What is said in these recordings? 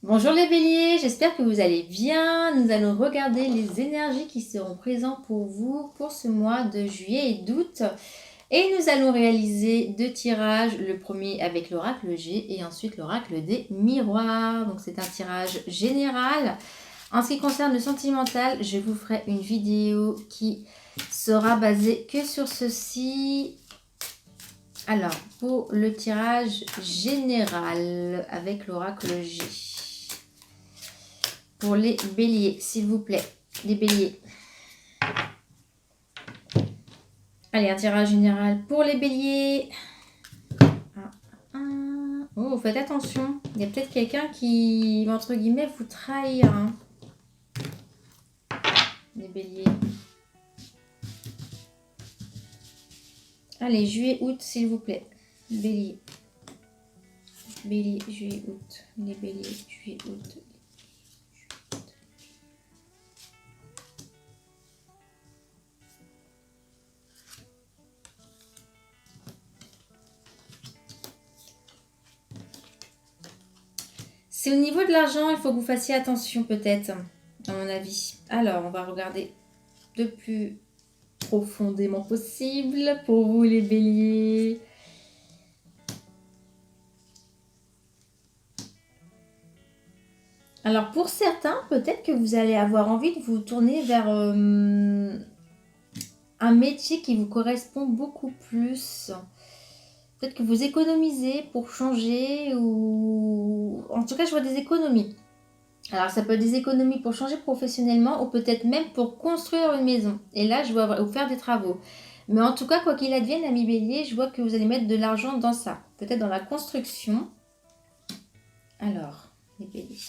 Bonjour les béliers, j'espère que vous allez bien. Nous allons regarder les énergies qui seront présentes pour vous pour ce mois de juillet et d'août. Et nous allons réaliser deux tirages, le premier avec l'oracle G et ensuite l'oracle des miroirs. Donc c'est un tirage général. En ce qui concerne le sentimental, je vous ferai une vidéo qui sera basée que sur ceci. Alors, pour le tirage général avec l'oracle G. Pour les béliers, s'il vous plaît. Les béliers. Allez, un tirage général pour les béliers. Oh, faites attention. Il y a peut-être quelqu'un qui, entre guillemets, vous trahir. Les béliers. Allez, juillet, août, s'il vous plaît. Bélier. Bélier, juillet, août. Les béliers, juillet, août. C'est au niveau de l'argent, il faut que vous fassiez attention peut-être, à mon avis. Alors, on va regarder de plus profondément possible pour vous les béliers. Alors pour certains, peut-être que vous allez avoir envie de vous tourner vers un métier qui vous correspond beaucoup plus. Peut-être que vous économisez pour changer ou... En tout cas, je vois des économies. Alors ça peut être des économies pour changer professionnellement ou peut-être même pour construire une maison. Et là, je vois ou faire des travaux. Mais en tout cas, quoi qu'il advienne, ami bélier, je vois que vous allez mettre de l'argent dans ça. Peut-être dans la construction. Alors, les béliers.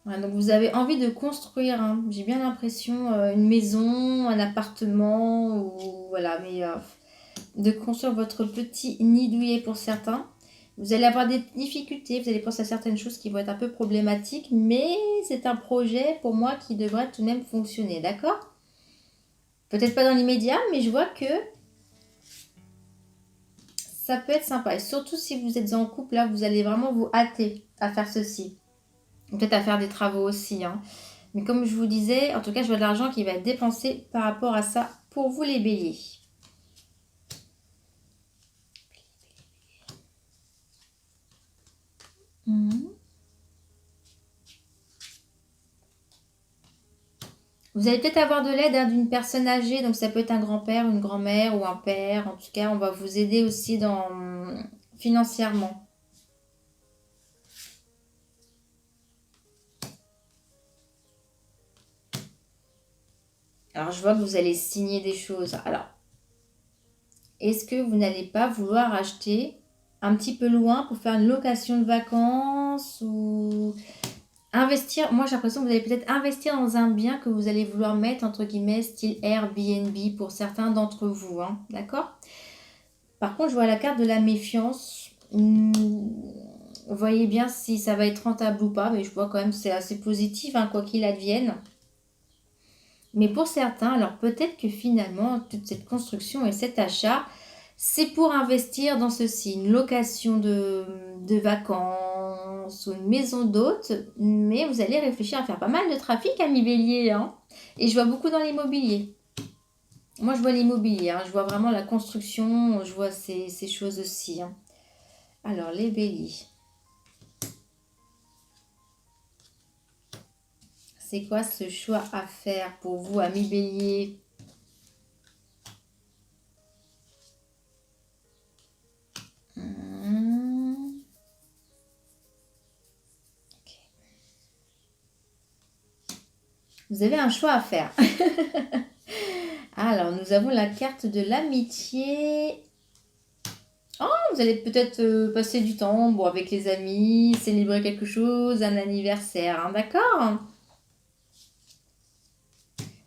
Ouais, donc vous avez envie de construire, hein. J'ai bien l'impression, une maison, un appartement, ou voilà, mais de construire votre petit nid douillet pour certains. Vous allez avoir des difficultés, vous allez penser à certaines choses qui vont être un peu problématiques, mais c'est un projet pour moi qui devrait tout de même fonctionner, d'accord? Peut-être pas dans l'immédiat, mais je vois que ça peut être sympa. Et surtout si vous êtes en couple, là, vous allez vraiment vous hâter à faire ceci. Peut-être à faire des travaux aussi, hein. Mais comme je vous disais, en tout cas, je vois de l'argent qui va être dépensé par rapport à ça pour vous les béliers. Vous allez peut-être avoir de l'aide d'une personne âgée, donc ça peut être un grand-père, une grand-mère ou un père. En tout cas, on va vous aider aussi financièrement. Alors, je vois que vous allez signer des choses. Alors, est-ce que vous n'allez pas vouloir acheter un petit peu loin pour faire une location de vacances ou investir? Moi, j'ai l'impression que vous allez peut-être investir dans un bien que vous allez vouloir mettre, entre guillemets, style Airbnb pour certains d'entre vous, hein, d'accord? Par contre, je vois la carte de la méfiance. Voyez bien si ça va être rentable ou pas, mais je vois quand même que c'est assez positif, hein, quoi qu'il advienne. Mais pour certains, alors peut-être que finalement, toute cette construction et cet achat, c'est pour investir dans ceci, une location de vacances ou une maison d'hôte, mais vous allez réfléchir à faire pas mal de trafic, ami bélier, hein. Et je vois beaucoup dans l'immobilier. Moi, je vois l'immobilier, hein. Je vois vraiment la construction, je vois ces choses aussi, hein. Alors, les béliers. C'est quoi ce choix à faire pour vous, ami bélier? Vous avez un choix à faire. Alors, nous avons la carte de l'amitié. Oh, vous allez peut-être passer du temps avec les amis, célébrer quelque chose, un anniversaire, hein, d'accord?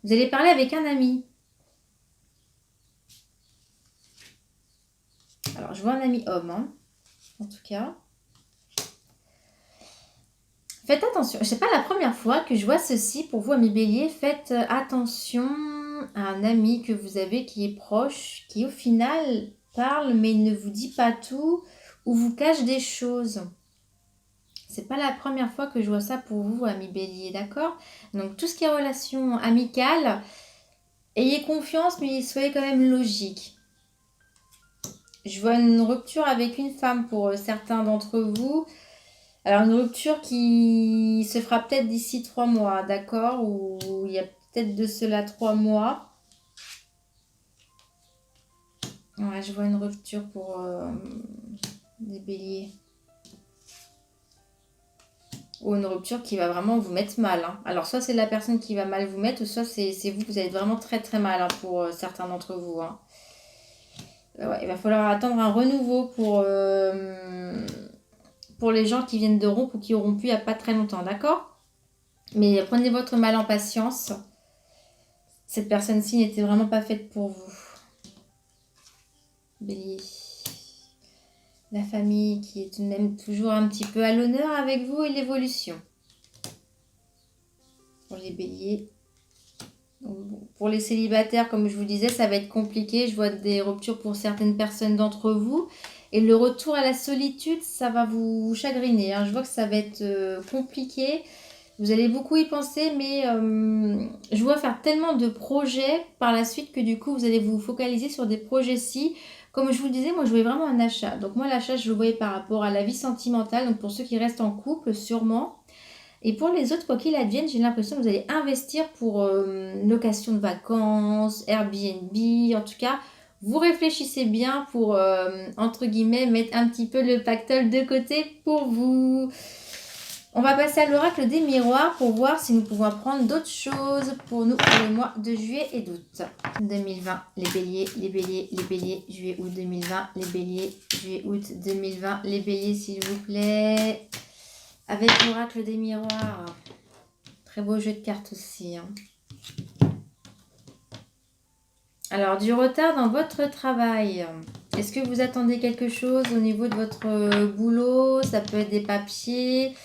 Vous allez parler avec un ami. Alors, je vois un ami homme, hein, en tout cas. Faites attention, c'est pas la première fois que je vois ceci pour vous, ami bélier. Faites attention à un ami que vous avez qui est proche, qui au final parle mais il ne vous dit pas tout ou vous cache des choses. C'est pas la première fois que je vois ça pour vous, ami Bélier, d'accord? Donc tout ce qui est relation amicale, ayez confiance, mais soyez quand même logique. Je vois une rupture avec une femme pour certains d'entre vous. Alors une rupture qui se fera peut-être d'ici 3 mois, d'accord? Ou il y a peut-être de cela 3 mois. Ouais, je vois une rupture pour les béliers. Ou une rupture qui va vraiment vous mettre mal, hein. Alors soit c'est la personne qui va mal vous mettre, ou soit c'est vous, vous allez être vraiment très très mal, hein, pour certains d'entre vous, hein. Ouais, il va falloir attendre un renouveau pour les gens qui viennent de rompre ou qui ont rompu il n'y a pas très longtemps, d'accord? Mais prenez votre mal en patience. Cette personne-ci n'était vraiment pas faite pour vous. Bélier. La famille qui est tout de même toujours un petit peu à l'honneur avec vous et l'évolution. Pour les béliers. Pour les célibataires, comme je vous disais, ça va être compliqué. Je vois des ruptures pour certaines personnes d'entre vous. Et le retour à la solitude, ça va vous chagriner, hein. Je vois que ça va être compliqué. Vous allez beaucoup y penser, mais je vois faire tellement de projets par la suite que du coup, vous allez vous focaliser sur des projets-ci. Comme je vous le disais, moi, je voyais vraiment un achat. Donc moi, l'achat, je le voyais par rapport à la vie sentimentale. Donc pour ceux qui restent en couple, sûrement. Et pour les autres, quoi qu'il advienne, j'ai l'impression que vous allez investir pour location de vacances, Airbnb. En tout cas, vous réfléchissez bien pour, entre guillemets, mettre un petit peu le pactole de côté pour vous. On va passer à l'oracle des miroirs pour voir si nous pouvons apprendre d'autres choses pour nous pour le mois de juillet et d'août 2020. Les béliers, les béliers, les béliers, juillet, août 2020. Les béliers, juillet, août 2020. Les béliers, s'il vous plaît. Avec l'oracle des miroirs. Très beau jeu de cartes aussi, hein. Alors, du retard dans votre travail. Est-ce que vous attendez quelque chose au niveau de votre boulot? Ça peut être des papiers,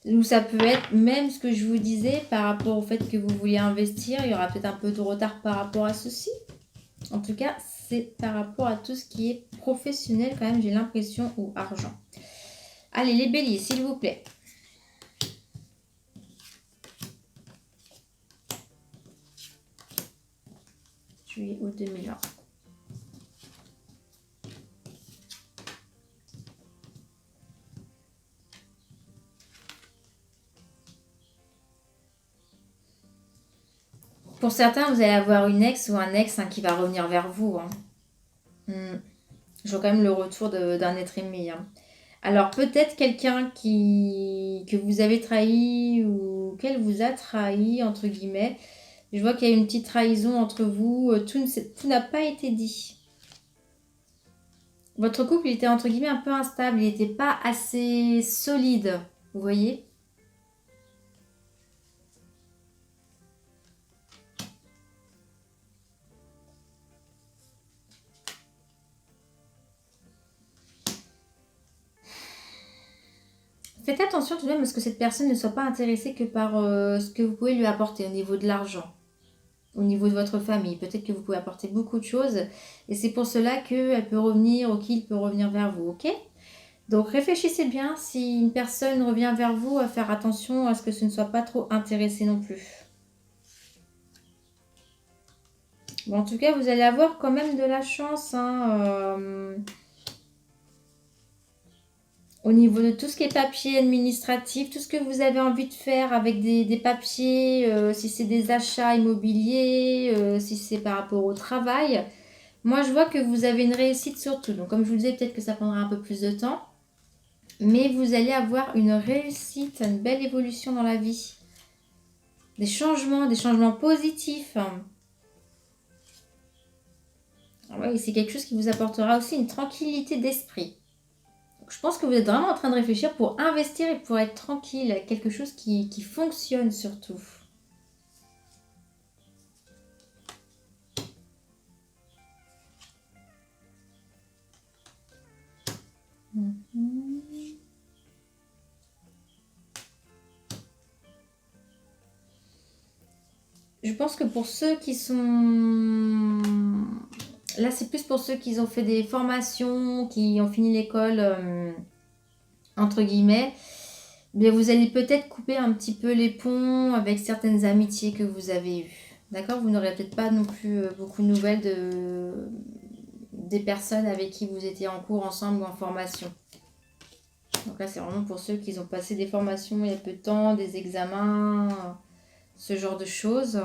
ou ça peut être même ce que je vous disais par rapport au fait que vous vouliez investir. Il y aura peut-être un peu de retard par rapport à ceci. En tout cas, c'est par rapport à tout ce qui est professionnel quand même, j'ai l'impression, ou argent. Allez, les béliers, s'il vous plaît. Juillet, août 2020. Pour certains, vous allez avoir une ex ou un ex, hein, qui va revenir vers vous, hein. Je vois quand même le retour d'un être aimé, hein. Alors peut-être quelqu'un que vous avez trahi ou qu'elle vous a trahi, entre guillemets. Je vois qu'il y a une petite trahison entre vous. Tout n'a pas été dit. Votre couple, il était entre guillemets un peu instable. Il n'était pas assez solide. Vous voyez? Faites attention tout de même à ce que cette personne ne soit pas intéressée que par ce que vous pouvez lui apporter au niveau de l'argent, au niveau de votre famille. Peut-être que vous pouvez apporter beaucoup de choses et c'est pour cela qu'elle peut revenir ou qu'il peut revenir vers vous, ok? Donc réfléchissez bien, si une personne revient vers vous, à faire attention à ce que ce ne soit pas trop intéressé non plus. Bon, en tout cas, vous allez avoir quand même de la chance, hein, au niveau de tout ce qui est papier administratif, tout ce que vous avez envie de faire avec des papiers, si c'est des achats immobiliers, si c'est par rapport au travail. Moi, je vois que vous avez une réussite sur tout. Donc, comme je vous disais, peut-être que ça prendra un peu plus de temps. Mais vous allez avoir une réussite, une belle évolution dans la vie. Des changements positifs. Ah ouais, c'est quelque chose qui vous apportera aussi une tranquillité d'esprit. Donc, je pense que vous êtes vraiment en train de réfléchir pour investir et pour être tranquille, quelque chose qui fonctionne surtout. Mhm. Je pense que pour ceux qui sont... Là, c'est plus pour ceux qui ont fait des formations, qui ont fini l'école, entre guillemets. Mais vous allez peut-être couper un petit peu les ponts avec certaines amitiés que vous avez eues. D'accord? Vous n'aurez peut-être pas non plus beaucoup de nouvelles des personnes avec qui vous étiez en cours ensemble ou en formation. Donc là, c'est vraiment pour ceux qui ont passé des formations il y a peu de temps, des examens, ce genre de choses.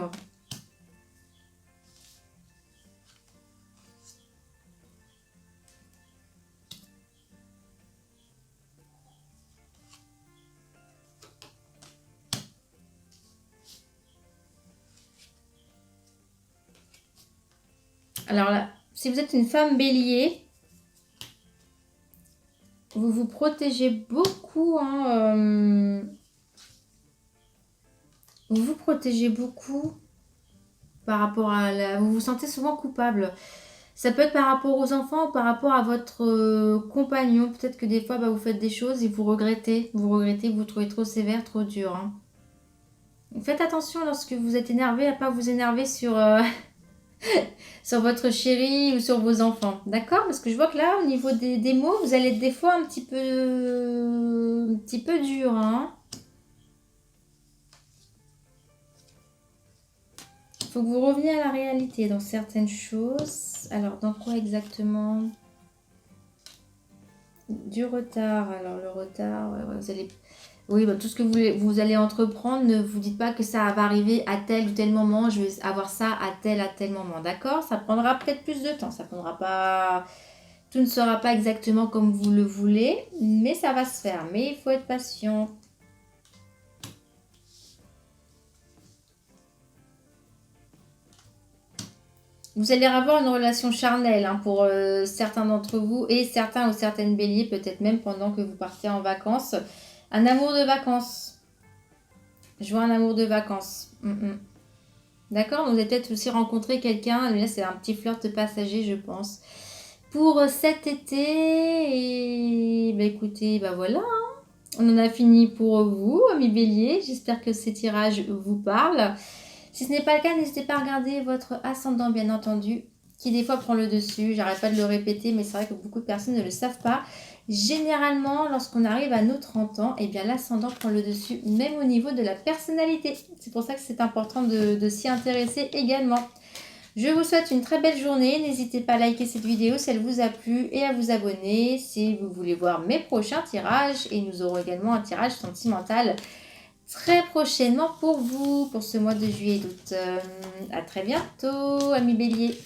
Alors là, si vous êtes une femme bélier, vous vous protégez beaucoup. Hein, vous vous protégez beaucoup par rapport à la... Vous vous sentez souvent coupable. Ça peut être par rapport aux enfants ou par rapport à votre compagnon. Peut-être que des fois, bah, vous faites des choses et vous regrettez. Vous regrettez, vous trouvez trop sévère, trop dur. Hein. Faites attention lorsque vous êtes énervé à ne pas vous énerver sur, sur votre chéri ou sur vos enfants. D'accord? Parce que je vois que là, au niveau des mots, vous allez être des fois un petit peu dur. Hein. Il faut que vous reveniez à la réalité dans certaines choses. Alors, dans quoi exactement? Du retard. Alors, le retard, ouais, vous allez... Oui, bah, tout ce que vous allez entreprendre, ne vous dites pas que ça va arriver à tel ou tel moment. Je vais avoir ça à tel moment. D'accord? Ça prendra peut-être plus de temps. Ça prendra pas... Tout ne sera pas exactement comme vous le voulez, mais ça va se faire. Mais il faut être patient. Vous allez avoir une relation charnelle hein, pour certains d'entre vous et certains ou certaines béliers, peut-être même pendant que vous partez en vacances. Un amour de vacances. Je vois un amour de vacances. D'accord? Donc vous avez peut-être aussi rencontré quelqu'un. Là, c'est un petit flirt passager, je pense. Pour cet été, et bah, écoutez, bah voilà. Hein. On en a fini pour vous, amis béliers. J'espère que ces tirages vous parlent. Si ce n'est pas le cas, n'hésitez pas à regarder votre ascendant, bien entendu, qui des fois prend le dessus. J'arrête pas de le répéter, mais c'est vrai que beaucoup de personnes ne le savent pas. Généralement, lorsqu'on arrive à nos 30 ans, eh bien l'ascendant prend le dessus, même au niveau de la personnalité. C'est pour ça que c'est important de s'y intéresser également. Je vous souhaite une très belle journée. N'hésitez pas à liker cette vidéo si elle vous a plu et à vous abonner si vous voulez voir mes prochains tirages. Et nous aurons également un tirage sentimental très prochainement pour vous, pour ce mois de juillet et d'août. À très bientôt, amis béliers.